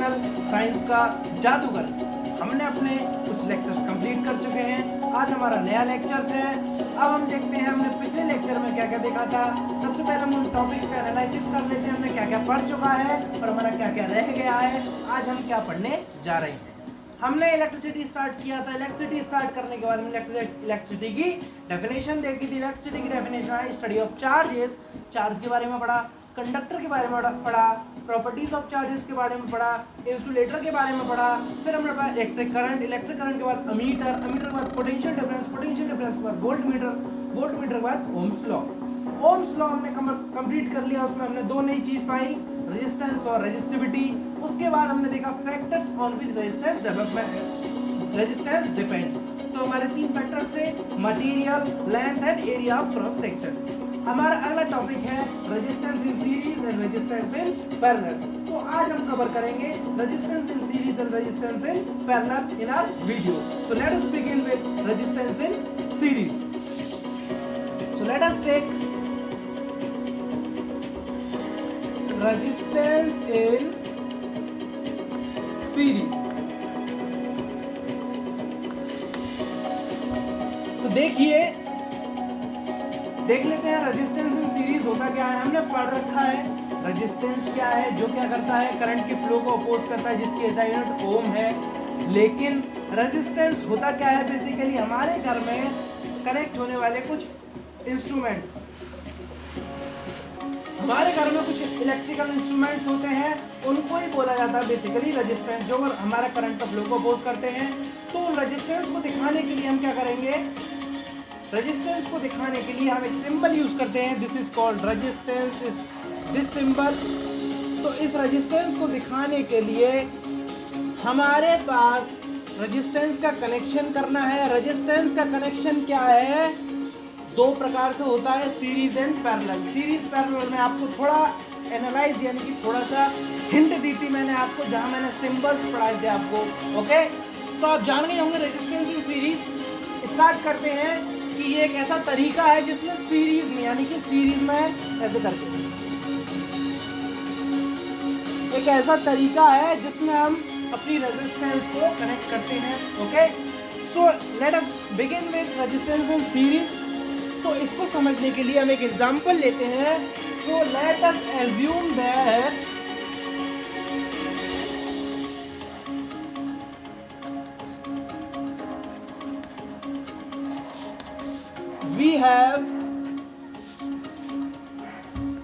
Channel science का जादूगर। हमने अपने कुछ लेक्चर्स कंप्लीट कर चुके हैं। आज हमारा नया लेक्चर्स है। अब हम देखते हैं हमने पिछले लेक्चर में क्या क्या देखा था। सबसे पहले हम उन टॉपिक्स का एनालिसिस कर लेते हैं, हमने क्या क्या पढ़ चुका है और हमारा क्या क्या रह गया है। आज हम क्या पढ़ने जा रहे हैं। हमने इलेक्ट्रिसिटी स्टार्ट किया था। इलेक्ट्रिसिटी स्टार्ट करने के बाद हमने इलेक्ट्रिसिटी की डेफिनेशन देखी थी। इलेक्ट्रिसिटी की डेफिनेशन है स्टडी ऑफ चार्जेस, चार्ज के बारे में पढ़ा, कंडक्टर के बारे में पढ़ा, प्रॉपर्टीज ऑफ चार्जेस के बारे में पढ़ा, इंसुलेटर के बारे में पढ़ा, फिर हमने पढ़ा इलेक्ट्रिक करंट के बाद अमीटर के बाद पोटेंशियल डिफरेंस के बाद वोल्ट मीटर के बाद ओम्स लॉ हमने कंप्लीट कर लिया। उसमें हमने दो नई चीज पाई, रेजिस्टेंस और रेजिस्टिविटी। उसके बाद हमने देखा factors on which resistance depends. तो हमारे तीन फैक्टर्स थे, material, length and area of cross section. हमारा अगला टॉपिक है resistance in series and resistance in parallel. तो आज हम कवर करेंगे resistance in series and resistance in parallel in our video. So let us begin with resistance in series. So let us take resistance in series. तो देख लेते हैं resistance in series होता क्या है। हमने पढ़ रखा है रेजिस्टेंस क्या है, जो क्या करता है, करंट के फ्लो को अपोज करता है, जिसकी SI यूनिट ओम है। लेकिन रेजिस्टेंस होता क्या है, बेसिकली हमारे घर में कनेक्ट होने वाले कुछ इंस्ट्रूमेंट, हमारे घर में कुछ इलेक्ट्रिकल इंस्ट्रूमेंट्स होते हैं, उनको ही बोला जाता है बेसिकली रेजिस्टेंस, जो हमारा करंट का फ्लो को अपोज करते हैं। तो रेजिस्टेंस को दिखाने के लिए हम क्या करेंगे, रेजिस्टेंस को दिखाने के लिए हम एक सिंबल यूज करते हैं। This is called resistance, is this symbol. तो इस रेजिस्टेंस को दिखाने के लिए हमारे पास रेजिस्टेंस का कनेक्शन करना है। रेजिस्टेंस का कनेक्शन क्या है, दो प्रकार से होता है, series and parallel. Series parallel में आपको थोड़ा एनालाइज यानी कि थोड़ा सा हिंट दी थी मैंने आपको, जहां मैंने सिंबल्स पढ़ाए थे आपको। ओके, तो आप जान गए होंगे रेजिस्टेंस इन सीरीज। स्टार्ट करते हैं कि ये एक ऐसा तरीका है जिसमें सीरीज में यानी कि सीरीज में ऐसे करके एक ऐसा तरीका है जिसमें हम अपनी रेजिस्टेंस को कनेक्ट करते हैं। Okay, so let us begin with resistance in series. तो इसको समझने के लिए हम एक एग्जांपल लेते हैं। सो let us assume that we have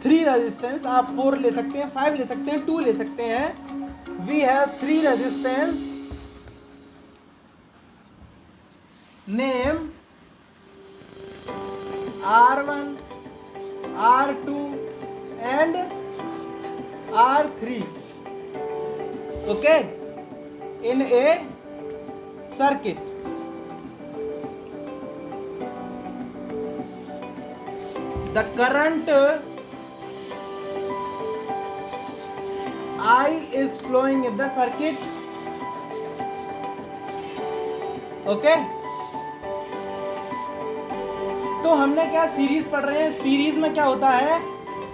3 resistance, आप 4 ले सकते हैं, 5 ले सकते हैं, 2 ले सकते हैं। we have 3 resistance, name R1, R2 and R3, okay, in a circuit. The current I is flowing in the circuit. Okay? तो हमने क्या सीरीज पढ़ रहे हैं, सीरीज में क्या होता है,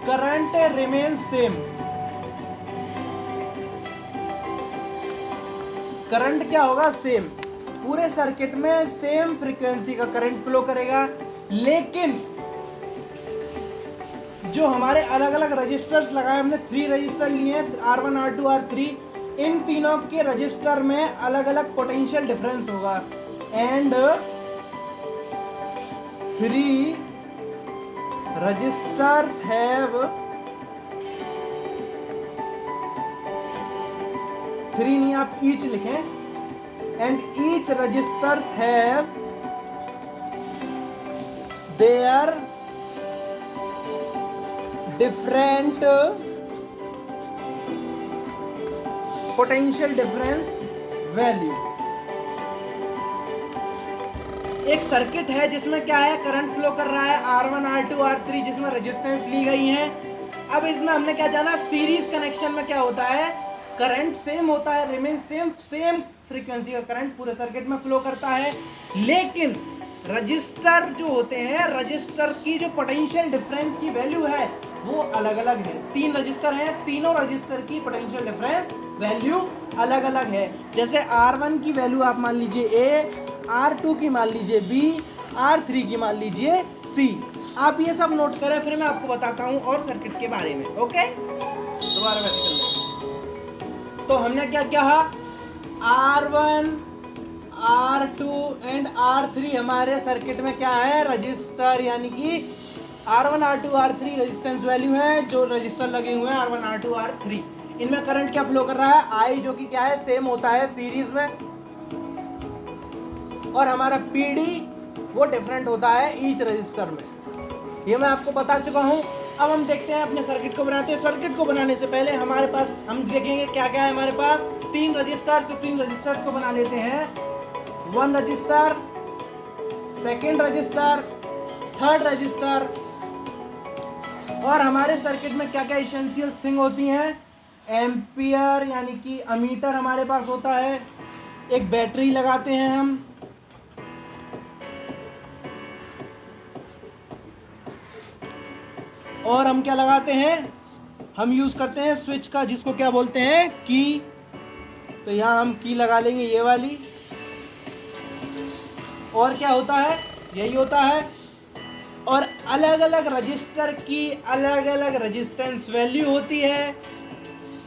करंट रिमेन सेम। करंट क्या होगा, सेम, पूरे सर्किट में सेम फ्रीक्वेंसी का करंट फ्लो करेगा। लेकिन जो हमारे अलग अलग रजिस्टर्स लगाए, हमने 3 रजिस्टर लिए हैं, R1, R2, R3। इन तीनों के रजिस्टर में अलग अलग पोटेंशियल डिफरेंस होगा। एंड 3 रजिस्टर्स हैव 3 नहीं, आप ईच लिखें। And each registers have their different potential difference value. एक सर्किट है जिसमें क्या है, करंट फ्लो कर रहा है, R1, R2, R3, जिसमें रेजिस्टेंस ली गई है। अब इसमें हमने क्या जाना, सीरीज कनेक्शन में क्या होता है, करंट सेम होता है, रिमेन सेम फ्रीक्वेंसी का करंट पूरे सर्किट में फ्लो करता है। लेकिन रजिस्टर जो होते हैं, रजिस्टर की जो पोटेंशियल डिफरेंस की वैल्यू है वो अलग अलग है। 3 रजिस्टर हैं, तीनों रजिस्टर की पोटेंशियल डिफरेंस वैल्यू अलग अलग है। जैसे R1 की वैल्यू आप मान लीजिए A, R2 की मान लीजिए B, R3 की मान लीजिए C। आप ये सब नोट करें, फिर मैं आपको बताता हूँ और सर्किट के बारे में। ओके, दोबारा बैठ कर लें। तो हमने क्या कहा, R1, R2 एंड R3 हमारे सर्किट में क्या है, रजिस्टर, यानी कि R1, R2, R3 resistance value है जो रजिस्टर लगे हुए हैं R1, R2, R3। इनमें करंट क्या फ्लो कर रहा है, I, जो कि क्या है, सेम होता है सीरीज में, और हमारा PD वो डिफरेंट होता है ईच रजिस्टर में। ये मैं आपको बता चुका हूँ। अब हम देखते हैं अपने सर्किट को बनाते हैं। सर्किट को बनाने से पहले हमारे पास, हम देखेंगे क्या क्या है हमारे पास, 3 रजिस्टर। तो 3 रजिस्टर्स को बना लेते हैं। 1 register, 2nd register, 3rd register. और हमारे सर्किट में क्या क्या एसेंशियल थिंग होती हैं, एम्पियर यानी कि अमीटर हमारे पास होता है, एक बैटरी लगाते हैं हम, और हम क्या लगाते हैं, हम यूज करते हैं स्विच का, जिसको क्या बोलते हैं, की। तो यहाँ हम की लगा लेंगे, ये वाली। और क्या होता है, यही होता है। और अलग अलग रजिस्टर की अलग अलग रेजिस्टेंस वैल्यू होती है,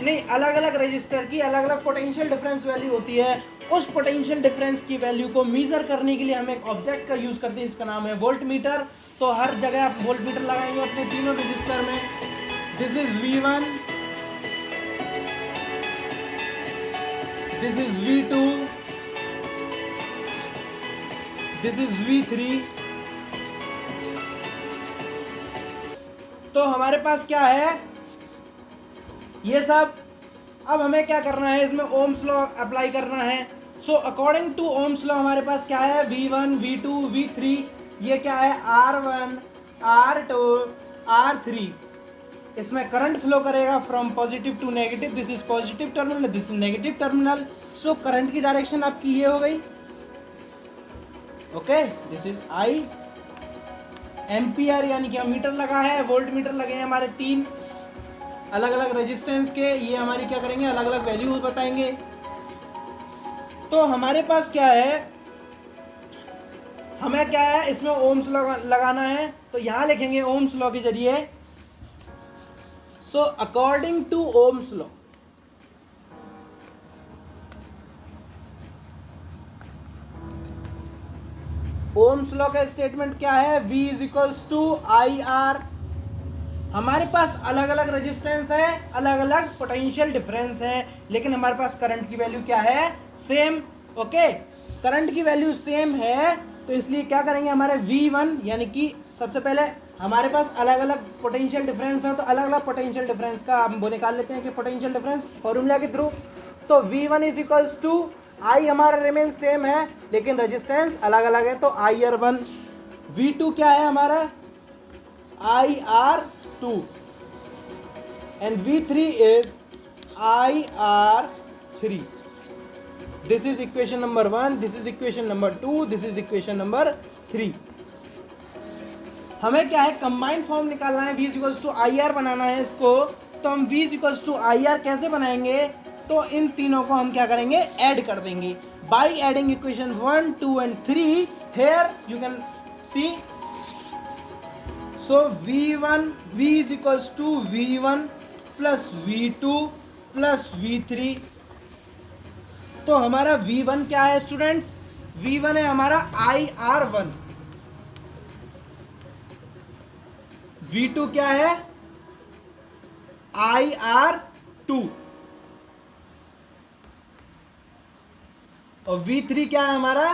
नहीं, अलग अलग रजिस्टर की अलग अलग पोटेंशियल डिफरेंस वैल्यू होती है। उस पोटेंशियल डिफरेंस की वैल्यू को मेजर करने के लिए हम एक ऑब्जेक्ट का यूज करते हैं, इसका नाम है वोल्ट मीटर। तो हर जगह आप वोल्ट मीटर लगाएंगे अपने तीनों रजिस्टर में। This is V1, this is V2, this is V3। तो हमारे पास क्या है, ये सब। अब हमें क्या करना है, इसमें ओम्स लॉ अप्लाई करना है। So according to Ohm's law हमारे पास क्या है, V1, V2, V3। ये क्या है, R1, R2, R3। इसमें करंट फ्लो करेगा from positive to negative. This is positive terminal, this is negative terminal. So current की डायरेक्शन आपकी ये हो गई। Okay, this is I। Ampere यानी कि मीटर लगा है, वोल्ट मीटर लगे हैं हमारे 3 अलग अलग रेजिस्टेंस के। ये हमारी क्या करेंगे, अलग अलग वैल्यूज बताएंगे। तो हमारे पास क्या है, हमें क्या है, इसमें ओम्स लगाना है। तो यहां लिखेंगे ओम्स लॉ के जरिए। So according to Ohm's law, Ohm's law का स्टेटमेंट क्या है, V is equals to IR। हमारे पास अलग अलग रेजिस्टेंस है, अलग अलग पोटेंशियल डिफरेंस है, लेकिन हमारे पास करंट की वैल्यू क्या है, सेम। ओके, करंट की वैल्यू सेम है, तो इसलिए क्या करेंगे, हमारे V1 यानी कि सबसे पहले हमारे पास अलग अलग पोटेंशियल डिफरेंस है, तो अलग अलग पोटेंशियल डिफरेंस का हम वो निकाल लेते हैं कि पोटेंशियल डिफरेंस फॉर्मूला के थ्रू। तो V1 is equals to, I हमारा रिमेन सेम है लेकिन रेजिस्टेंस अलग अलग है, तो IR1। V2 क्या है हमारा, IR2, and V3 is IR3. This is equation number 1, this is equation number 2, this is equation number 3. हमें क्या है, कंबाइंड फॉर्म निकालना है, V इक्वल्स टू IR बनाना है इसको। तो हम V इक्वल्स टू IR कैसे बनाएंगे, तो इन तीनों को हम क्या करेंगे, ऐड कर देंगे by adding equation 1, 2 and 3। Here you can see. So V1, V is equals to V1 plus V2 plus V3। तो हमारा V1 क्या है स्टूडेंट्स, V1 है हमारा IR1। V2 क्या है, IR2। और V3 क्या है हमारा,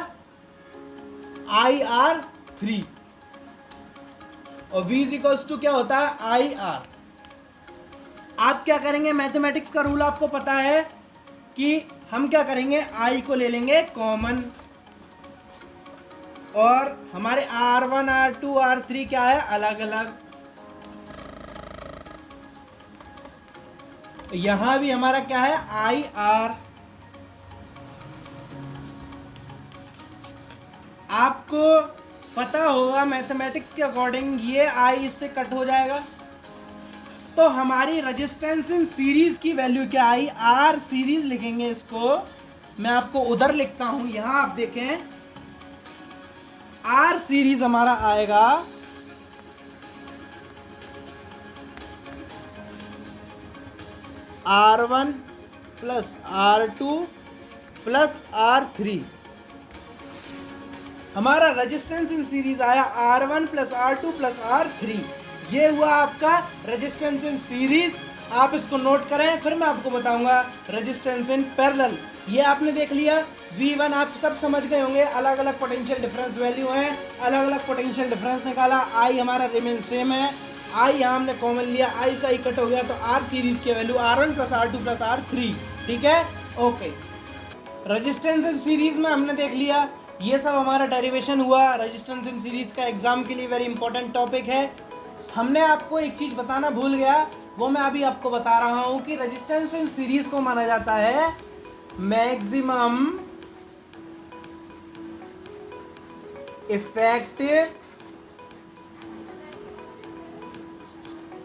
IR3। और V इज इक्वल्स टू क्या होता है, IR। आप क्या करेंगे, मैथमेटिक्स का रूल आपको पता है कि हम क्या करेंगे, I को ले लेंगे कॉमन, और हमारे R1, R2, R3 क्या है, अलग अलग। यहां भी हमारा क्या है, IR। आपको पता होगा मैथमेटिक्स के अकॉर्डिंग ये I इससे कट हो जाएगा, तो हमारी रेजिस्टेंस इन सीरीज की वैल्यू क्या आई, आर सीरीज लिखेंगे इसको, मैं आपको उधर लिखता हूं, यहां आप देखें आर सीरीज हमारा आएगा R1 plus R2 plus R3। हमारा रेजिस्टेंस इन सीरीज आया R1 plus R2 plus R3। ये हुआ आपका रेजिस्टेंस इन सीरीज। आप इसको नोट करें, फिर मैं आपको बताऊंगा रेजिस्टेंस इन पैरेलल। ये आपने देख लिया, V1 आप सब समझ गए होंगे, अलग अलग पोटेंशियल डिफरेंस वैल्यू है, अलग अलग पोटेंशियल डिफरेंस निकाला, I हमारा रिमेन सेम है, I यहाँ हमने कॉमन लिया, I से I कट हो गया, तो R सीरीज की value R1 plus R2 plus R3। ठीक है, ओके। रेजिस्टेंस इन सीरीज में हमने देख लिया, ये सब हमारा डेरिवेशन हुआ। रेजिस्टेंस इन सीरीज का एग्जाम के लिए वेरी इंपॉर्टेंट टॉपिक है। हमने आपको एक चीज बताना भूल गया, वो मैं अभी आपको बता रहा हूं कि रेजिस्टेंस इन सीरीज को माना जाता है मैक्सिमम इफेक्टिव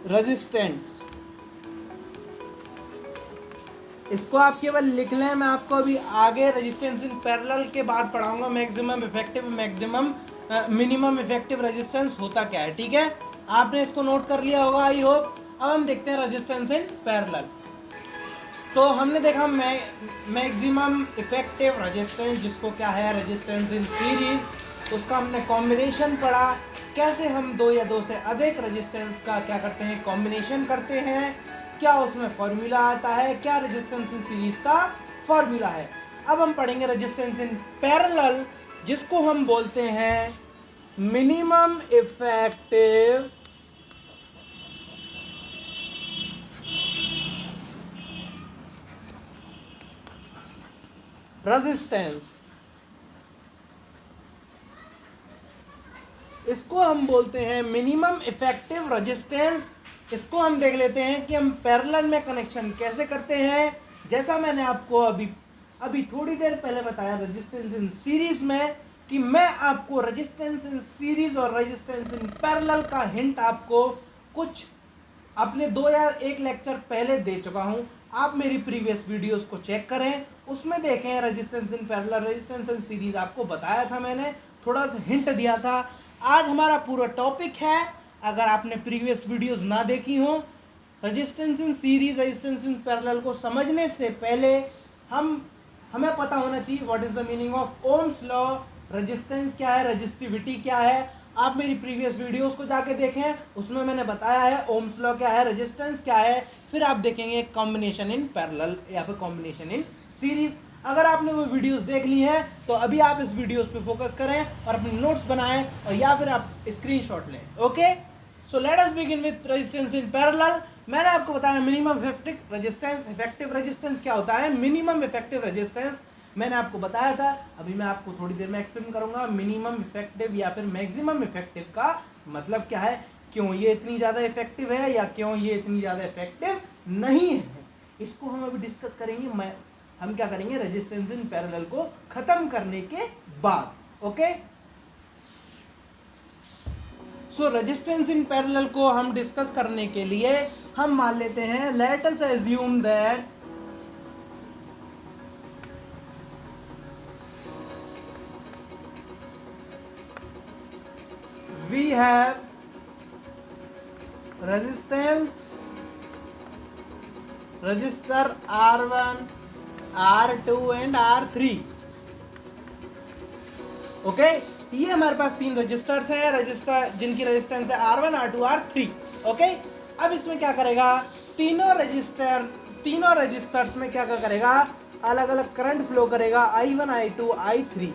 रेजिस्टेंस। इसको आप केवल लिख लें, मैं आपको अभी आगे रेजिस्टेंस इन पैरेलल के बाद पढ़ाऊंगा maximum effective minimum effective resistance होता क्या है। ठीक है, आपने इसको नोट कर लिया होगा आई होप। अब हम देखते हैं रेजिस्टेंस इन पैरेलल। तो हमने देखा मैक्सिमम इफेक्टिव रेजिस्टेंस, जिसको क्या है रेजिस्टेंस इन सीरीज, उसका हमने कॉम्बिनेशन पढ़ा, कैसे हम दो या दो से अधिक रेजिस्टेंस का क्या करते हैं, कॉम्बिनेशन करते हैं, क्या उसमें फॉर्मूला आता है, क्या रेजिस्टेंस इन सीरीज का फॉर्मूला है। अब हम पढ़ेंगे रेजिस्टेंस इन पैरेलल, जिसको हम बोलते हैं मिनिमम इफेक्टिव रेजिस्टेंस। इसको हम बोलते हैं मिनिमम इफेक्टिव रेजिस्टेंस। इसको हम देख लेते हैं कि हम पैरेलल में कनेक्शन कैसे करते हैं। जैसा मैंने आपको अभी थोड़ी देर पहले बताया रेजिस्टेंस इन सीरीज में, कि मैं आपको रेजिस्टेंस इन सीरीज और रेजिस्टेंस इन पैरेलल का हिंट आपको कुछ अपने 2 या 1 लेक्चर पहले दे चुका हूं। आप मेरी प्रीवियस वीडियोस को चेक करें, उसमें देखें resistance in parallel resistance in series आपको बताया था, मैंने थोड़ा सा हिंट दिया था। आज हमारा पूरा टॉपिक है, अगर आपने प्रीवियस वीडियोस ना देखी हो, resistance in series resistance in parallel को समझने से पहले हमें पता होना चाहिए what is the meaning of Ohm's law, resistance क्या है, रेजिस्टिविटी क्या है। आप मेरी प्रीवियस वीडियोस को जाके देखें, उसमें मैंने बताया है ओम्स लॉ क्या है, रेजिस्टेंस क्या है, फिर आप देखेंगे कॉम्बिनेशन इन पैरेलल या फिर कॉम्बिनेशन इन सीरीज। अगर आपने वो वीडियोस देख ली हैं तो अभी आप इस वीडियोस पे फोकस करें और अपने नोट्स बनाएं, और या फिर आप स्क्रीनशॉट लें। Okay, so let us begin with resistance in parallel. मैंने आपको बताया minimum effective resistance. Effective resistance क्या होता है, मिनिमम इफेक्टिव रेजिस्टेंस मैंने आपको बताया था, अभी मैं आपको थोड़ी देर में एक्सप्लेन करूंगा। मिनिमम इफेक्टिव या फिर मैक्सिमम इफेक्टिव का मतलब क्या है, क्यों ये इतनी ज़्यादा इफेक्टिव है या क्यों ये इतनी ज़्यादा इफेक्टिव नहीं है, इसको हम अभी डिस्कस करेंगे। हम क्या करेंगे, रेजिस्टेंस इन पैरेलल को खत्म करने के बाद। Okay, so resistance in parallel को हम डिस्कस करने के लिए हम मान लेते हैं, let us assume that we have resistor R1, R2 and R3। Okay, ये हमारे पास 3 रजिस्टर्स हैं, रजिस्टर जिनकी रेजिस्टेंस है R1, R2, R3। ओके, अब इसमें क्या करेगा, तीनों रजिस्टर्स में क्या करेगा, अलग अलग करंट फ्लो करेगा, I1, I2, I3।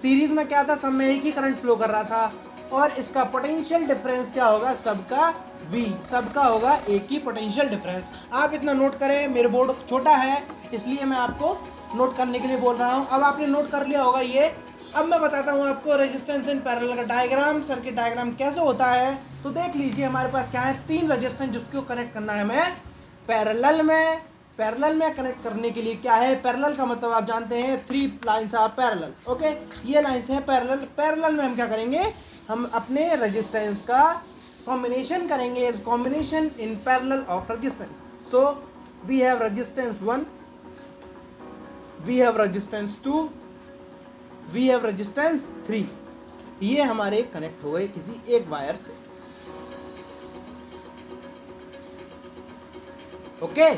सीरीज में क्या था, सब में एक ही करंट फ्लो कर रहा था, और इसका पोटेंशियल डिफरेंस क्या होगा, सबका V, सबका होगा एक ही पोटेंशियल डिफरेंस। आप इतना नोट करें, मेरे बोर्ड छोटा है इसलिए मैं आपको नोट करने के लिए बोल रहा हूं। अब आपने नोट कर लिया होगा ये। अब मैं बताता हूं आपको रेजिस्टेंस इन पैरेलल का डायग्राम, सर्किट डायग्राम कैसे होता है। तो देख लीजिए, हमारे पास क्या है, 3 रेजिस्टेंस जिसको कनेक्ट करना है हमें पैरेलल में। पैरेलल में कनेक्ट करने के लिए क्या है, पैरेलल का मतलब आप जानते हैं 3 लाइंस आर पैरेलल। ओके, ये लाइंस हैं पैरेलल। पैरेलल में हम क्या करेंगे, हम अपने रेजिस्टेंस का combination करेंगे is combination in parallel of resistance. So we have resistance 1, we have resistance 2, we have resistance 3. ये हमारे कनेक्ट हो गए किसी एक वायर से. ओके,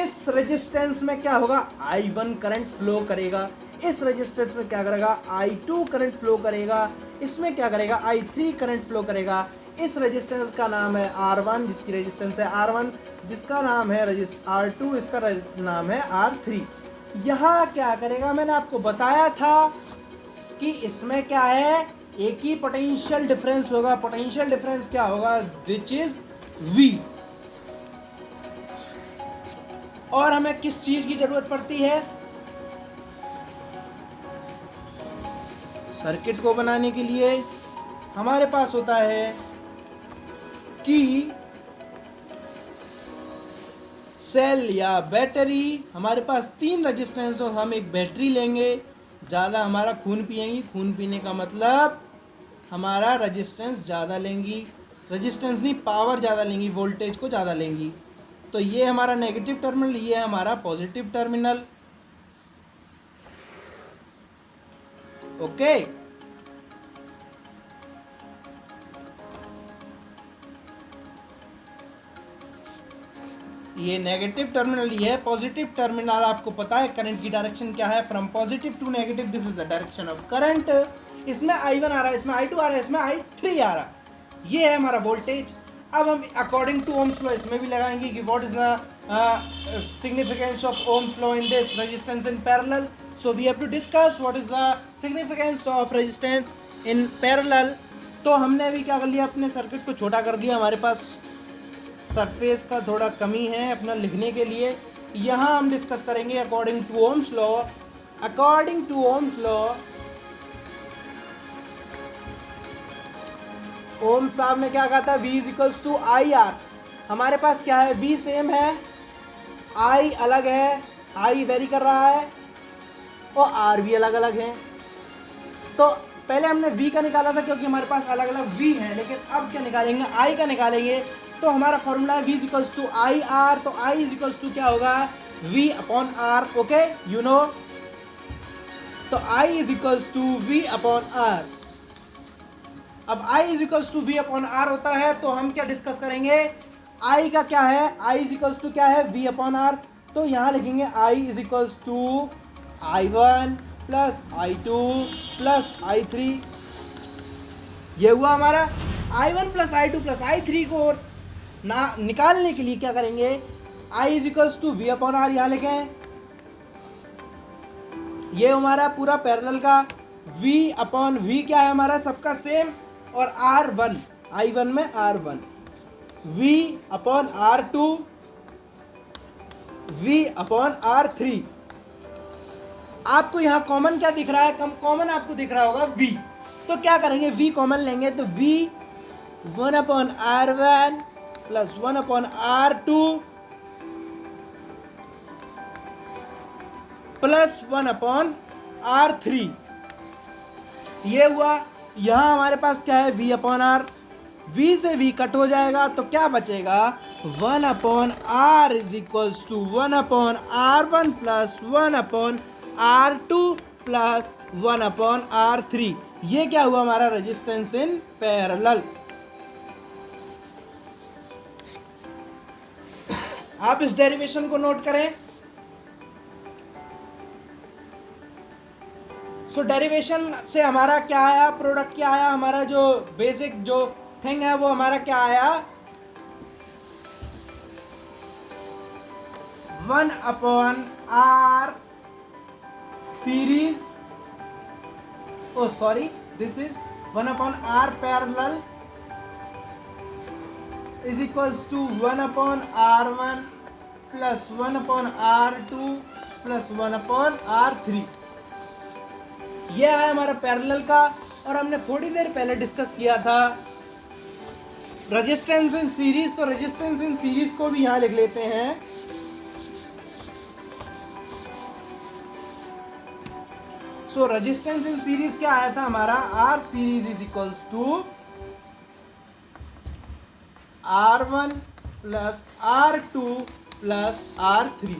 इस रेजिस्टेंस में क्या होगा, I1 करंट फ्लो करेगा, इस रेजिस्टेंस में क्या करेगा, I2 करंट फ्लो करेगा, इसमें क्या करेगा, I3 करंट फ्लो करेगा. इस रेजिस्टेंस का नाम है R1, जिसकी रेजिस्टेंस है R1, जिसका नाम है R2, इसका नाम है R3. यहाँ क्या करेगा, मैंने आपको बताया था कि इसमें क्या है, एक ही पोटेंशियल डिफरेंस होगा. पोटेंशियल डिफरेंस क्या होगा, विच इज V. और हमें किस चीज की जरूरत पड़ती है, सर्किट को बनाने के लिए हमारे पास होता है कि सेल या बैटरी. हमारे पास 3 रेजिस्टेंस और हम एक बैटरी लेंगे. ज़्यादा हमारा खून पिएंगी, खून पीने का मतलब हमारा रेजिस्टेंस ज़्यादा लेंगी, रेजिस्टेंस नहीं पावर ज़्यादा लेंगी, वोल्टेज को ज़्यादा लेंगी. तो ये हमारा नेगेटिव टर्मिनल, ये है हमारा पॉजिटिव टर्मिनल. ओके, ये नेगेटिव टर्मिनल, ये है पॉजिटिव टर्मिनल. आपको पता है करंट की डायरेक्शन क्या है, from positive to negative, this is the direction of current. इसमें I1 आ रहा है, इसमें I2 आ रहा है, इसमें I3 आ रहा है. ये है हमारा वोल्टेज. अब हम अकॉर्डिंग टू ओम्स लॉ इसमें भी लगाएंगे कि what is the significance of Ohm's law in this resistance in parallel. So we have to discuss what is the significance of resistance in parallel. तो हमने अभी क्या कर लिया, अपने सर्किट को छोटा कर दिया. हमारे पास सरफेस का थोड़ा कमी है अपना लिखने के लिए. यहाँ हम डिस्कस करेंगे according to Ohm's law. According to Ohm's law, Ohm साहब ने क्या कहा था, V equals to I R. हमारे पास क्या है, V सेम है, I अलग है, I वेरी कर रहा है, और R भी अलग अलग है. तो पहले हमने V का निकाला था क्योंकि हमारे पास अलग अलग V है, लेकिन अब क्या निकालेंगे, I का निकालेंगे. तो हमारा फॉर्मूला है V equals to I R. तो I इक्वल्स टू क्या होगा, V upon R. Okay, you know. तो I equals to V upon R. अब I equals to V upon R होता है, तो हम क्या डिस्कस करेंगे, I का क्या है, I इक्वल्स टू क्या है, V अपॉन R. तो यहाँ लिखेंगे I equals to I1 plus I2 plus I3. ये हुआ हमारा. I1 plus I2 plus I3 को ना निकालने के लिए क्या करेंगे, I equals to V upon R यहाँ लिखें. ये हमारा पूरा पैरेलल का V अपॉन V क्या है हमारा, सबका सेम, और R1, I1 में R1, V upon R2, V upon R3. आपको यहाँ कॉमन क्या दिख रहा है, कॉमन आपको दिख रहा होगा V. तो क्या करेंगे, V कॉमन लेंगे, तो V 1 upon R1 plus 1 upon R2 plus 1 upon R3. ये हुआ. यहाँ हमारे पास क्या है, V अपॉन R. V से V कट हो जाएगा, तो क्या बचेगा, 1 upon R is equals to 1 upon R1 plus 1 upon R2 plus 1 upon R3. ये क्या हुआ हमारा रेजिस्टेंस इन पैरेलल. आप इस डेरिवेशन को नोट करें. सो डेरिवेशन से हमारा क्या आया, प्रोडक्ट क्या आया, हमारा जो बेसिक जो थिंग है वो हमारा क्या आया, 1 upon R series, oh sorry, this is 1 upon R parallel is equals to 1 upon R1 plus 1 upon R2 plus 1 upon R3. ये है हमारा पैरेलल का. और हमने थोड़ी देर पहले डिस्कस किया था रेजिस्टेंस इन सीरीज. तो रेजिस्टेंस इन सीरीज को भी यहाँ लिख लेते हैं. सो रेजिस्टेंस इन सीरीज क्या आया था हमारा, R series is equals to R1 plus R2 plus R3।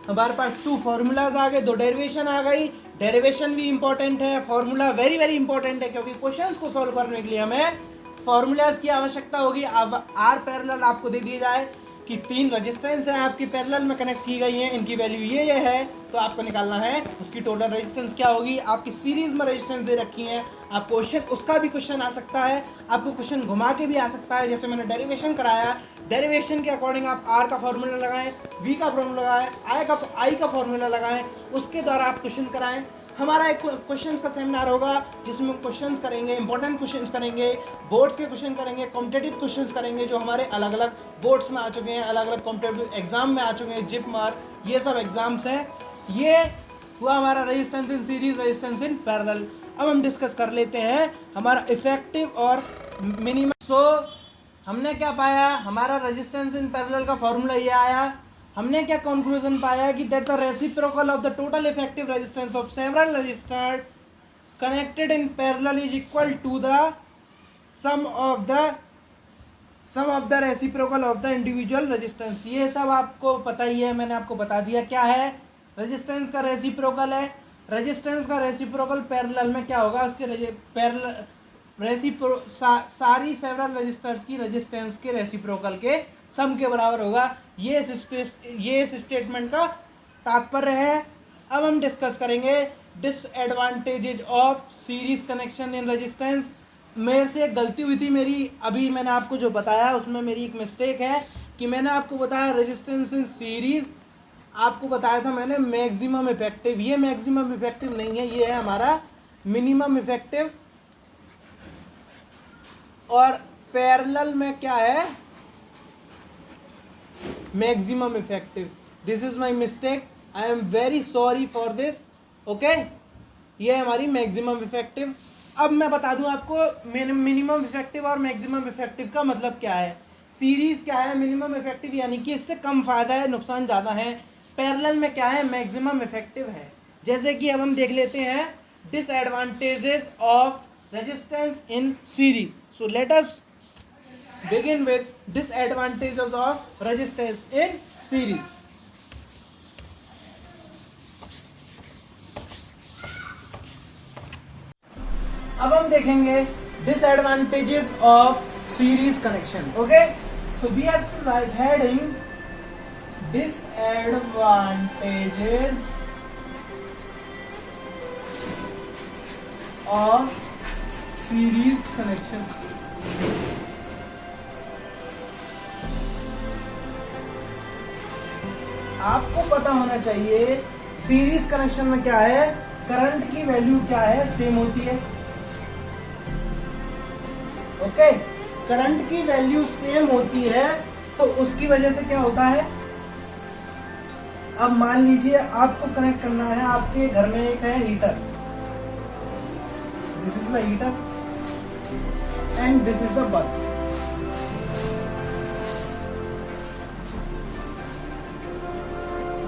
हमारे पास 2 फॉर्मूलाज आ गए, 2 डेरिवेशन आ गई। डेरिवेशन भी इंपॉर्टेंट है, फॉर्मूला वेरी वेरी इंपॉर्टेंट है, क्योंकि क्वेश्चंस को सॉल्व करने के लिए हमें फॉर्मूलाज की आवश्यकता होगी। अब आर पैरेलल आपको दे दिया जाए कि 3 रेजिस्टेंस है आपकी पैरेलल में कनेक्ट की गई हैं, इनकी वैल्यू ये है, तो आपको निकालना है उसकी टोटल रेजिस्टेंस क्या होगी। आपकी सीरीज में रेजिस्टेंस दे रखी है, आप क्वेश्चन उसका भी क्वेश्चन आ सकता है, आपको क्वेश्चन घुमा के भी आ सकता है। जैसे मैंने डेरिवेशन कराया, डेरिवेशन के अकॉर्डिंग आप आर का फॉर्मूला लगाएं, बी का फॉर्मूला लगाएं, आई का फॉर्मूला लगाएं, उसके द्वारा आप क्वेश्चन कराएं। हमारा एक क्वेश्चंस का सेमिनार होगा जिसमें क्वेश्चंस करेंगे, इंपॉर्टेंट क्वेश्चंस करेंगे, बोर्ड्स के क्वेश्चन करेंगे, कॉम्पिटेटिव क्वेश्चंस करेंगे जो हमारे अलग अलग बोर्ड्स में आ चुके हैं, अलग अलग कॉम्पिटेटिव एग्जाम में आ चुके हैं, जिप मार, ये सब एग्जाम्स हैं। ये हुआ हमारा resistance in series, resistance in parallel. अब हम डिस्कस कर लेते हैं हमारा इफेक्टिव और मिनिमम। हमने क्या पाया, हमारा रेजिस्टेंस इन पैरेलल का फॉर्मूला ये आया। हमने क्या कंक्लूजन पाया कि that the reciprocal of the total effective resistance of several resistor connected in parallel is equal to the sum of the reciprocal of the individual resistance. ये सब आपको पता ही है, मैंने आपको बता दिया क्या है। रेजिस्टेंस का रेसिप्रोकल है, रेजिस्टेंस का रेसिप्रोकल पैरेलल में क्या होगा, उसके पैरेलल सारी सेवरल रेजिस्टर्स की रेजिस्टेंस के रेसिप्रोकल के सम के बराबर होगा। ये इस स्टेटमेंट का तात्पर्य है। अब हम डिस्कस करेंगे disadvantages of series connection in resistance. मेरे से एक गलती हुई थी मेरी, अभी मैंने आपको जो बताया उसमें मेरी एक मिस्टेक है कि मैंने आपको बताया रेजिस्टेंस इन सीरीज, आपको बताया था मैंने मैक्सिमम इफेक्टिव। ये मैक्सिमम इफेक्टिव नहीं है, ये है हमारा मिनिमम इफेक्टिव। और पैरेलल में क्या है, maximum effective. This is my mistake, I am very sorry for this. Okay, ये हमारी मैक्सिमम इफेक्टिव। अब मैं बता दूं आपको मिनिमम इफेक्टिव और मैक्सिमम इफेक्टिव का मतलब क्या है। सीरीज क्या है, मिनिमम इफेक्टिव यानी कि इससे कम फायदा है, नुकसान ज़्यादा है। पैरेलल में क्या है, मैक्सिमम इफेक्टिव है। जैसे कि अब हम देख लेते हैं disadvantages of resistance in series. So let us begin with disadvantages of resistance in series. अब हम देखेंगे disadvantages of series connection. Okay, so we have to write heading disadvantages of series connection. आपको पता होना चाहिए सीरीज कनेक्शन में क्या है, करंट की वैल्यू क्या है, सेम होती है। ओके, करंट की वैल्यू सेम होती है तो उसकी वजह से क्या होता है, अब मान लीजिए आपको कनेक्ट करना है, आपके घर में एक है heater, this is the heater and this is the bulb.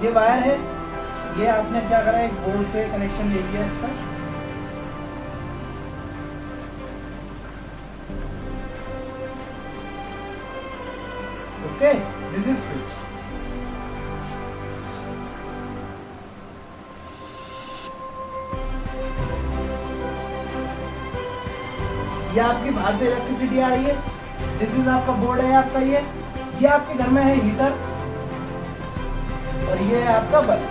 ये वायर है, ये आपने क्या करा, एक बोर्ड से कनेक्शन ले लिया इसका। Okay, this is switch. ये आपकी बाहर से इलेक्ट्रिसिटी आ रही है, दिस इज आपका बोर्ड है आपका, ये आपके घर में है हीटर और ये है आपका बल्ब।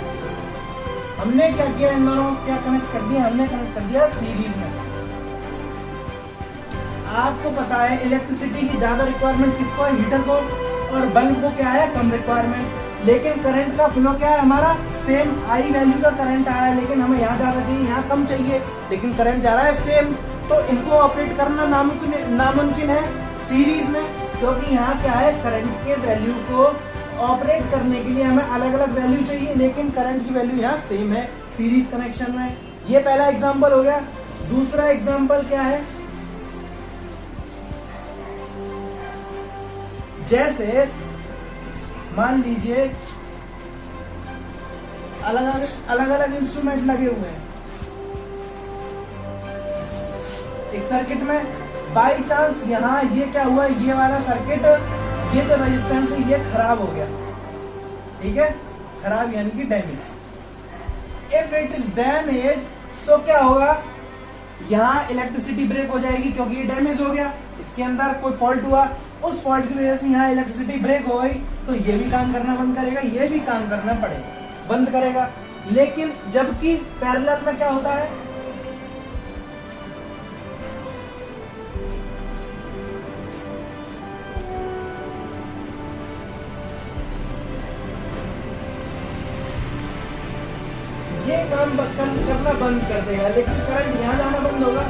हमने क्या किया, इन दोनों क्या कनेक्ट कर दिया, हमने कनेक्ट कर दिया सीरीज में। आपको पता है इलेक्ट्रिसिटी की ज्यादा रिक्वायरमेंट किसको है, हीटर को, और बल्ब को क्या है, कम रिक्वायरमेंट। लेकिन करंट का फ्लो क्या है हमारा, सेम आई वैल्यू का करंट आ रहा है, लेकिन हमें यहाँ ज्यादा चाहिए, यहाँ कम चाहिए, लेकिन करंट जा रहा है सेम। तो इनको ऑपरेट करना नामुमकिन है सीरीज में, क्योंकि यहाँ क्या है, करंट के वैल्यू को ऑपरेट करने के लिए हमें अलग अलग वैल्यू चाहिए, लेकिन करंट की वैल्यू यहाँ सेम है सीरीज कनेक्शन में। ये पहला एग्जांपल हो गया। दूसरा एग्जांपल क्या है, जैसे मान लीजिए अलग अलग इंस्ट्रूमेंट लगे हुए हैं एक सर्किट में, बाई चांस यहाँ ये क्या हुआ, ये वाला सर्किट ये जो रेजिस्टेंस है ये खराब हो गया, ठीक है, खराब यानी कि damage. If it is damage so क्या होगा, यहाँ इलेक्ट्रिसिटी ब्रेक हो जाएगी क्योंकि ये डैमेज हो गया, इसके अंदर कोई फॉल्ट हुआ, उस फॉल्ट की वजह से यहाँ इलेक्ट्रिसिटी ब्रेक हो गई, तो ये भी काम करना बंद करेगा, ये भी काम करना पड़ेगा, बंद करेगा। लेकिन जबकि पैरेलल में क्या होता है, ये काम करना बंद कर देगा, लेकिन करंट यहाँ जाना बंद होगा,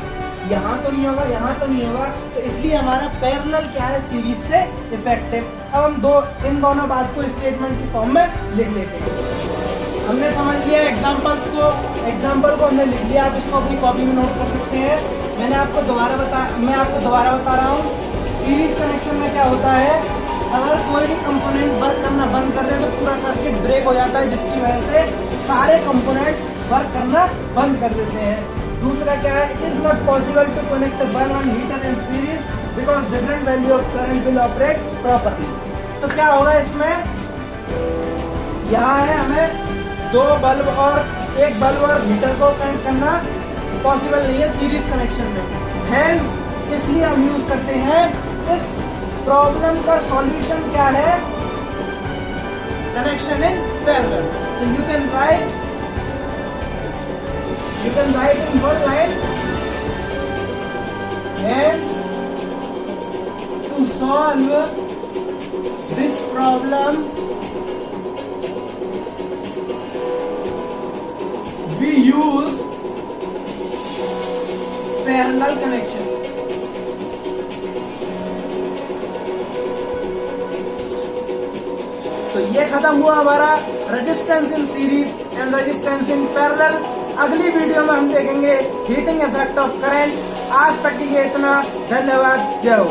यहाँ तो नहीं होगा, यहाँ तो नहीं होगा, तो इसलिए हमारा पैरेलल क्या है, सीरीज से इफेक्टिव। अब हम इन दोनों बात को स्टेटमेंट की फॉर्म में लिख लेते हैं। हमने समझ लिया एग्जांपल को हमने लिख लिया, आप इसको अपनी कॉपी में नोट कर सकते हैं। मैं आपको दोबारा बता रहा हूँ, सीरीज कनेक्शन में क्या होता है, अगर कोई भी कंपोनेंट वर्क करना बंद कर दे तो पूरा सर्किट ब्रेक हो जाता है, जिसकी वजह से सारे कंपोनेंट वर्क करना बंद कर देते हैं। दूसरा क्या है, it is not possible to connect bulb and heater in series because different value of current will operate properly. तो क्या होगा इसमें, यहाँ है हमें दो बल्ब और एक बल्ब और हीटर को कनेक्ट करना पॉसिबल नहीं है सीरीज कनेक्शन में, हेंस इसलिए हम यूज करते हैं। इस प्रॉब्लम का सॉल्यूशन क्या है, कनेक्शन इन पैरेलल। तो you can write in one line, hence to solve this problem we use parallel connection। तो ये खत्म हुआ हमारा resistance in series and resistance in parallel. अगली वीडियो में हम देखेंगे हीटिंग इफेक्ट ऑफ करंट। आज तक के लिए इतना, धन्यवाद, जय हो।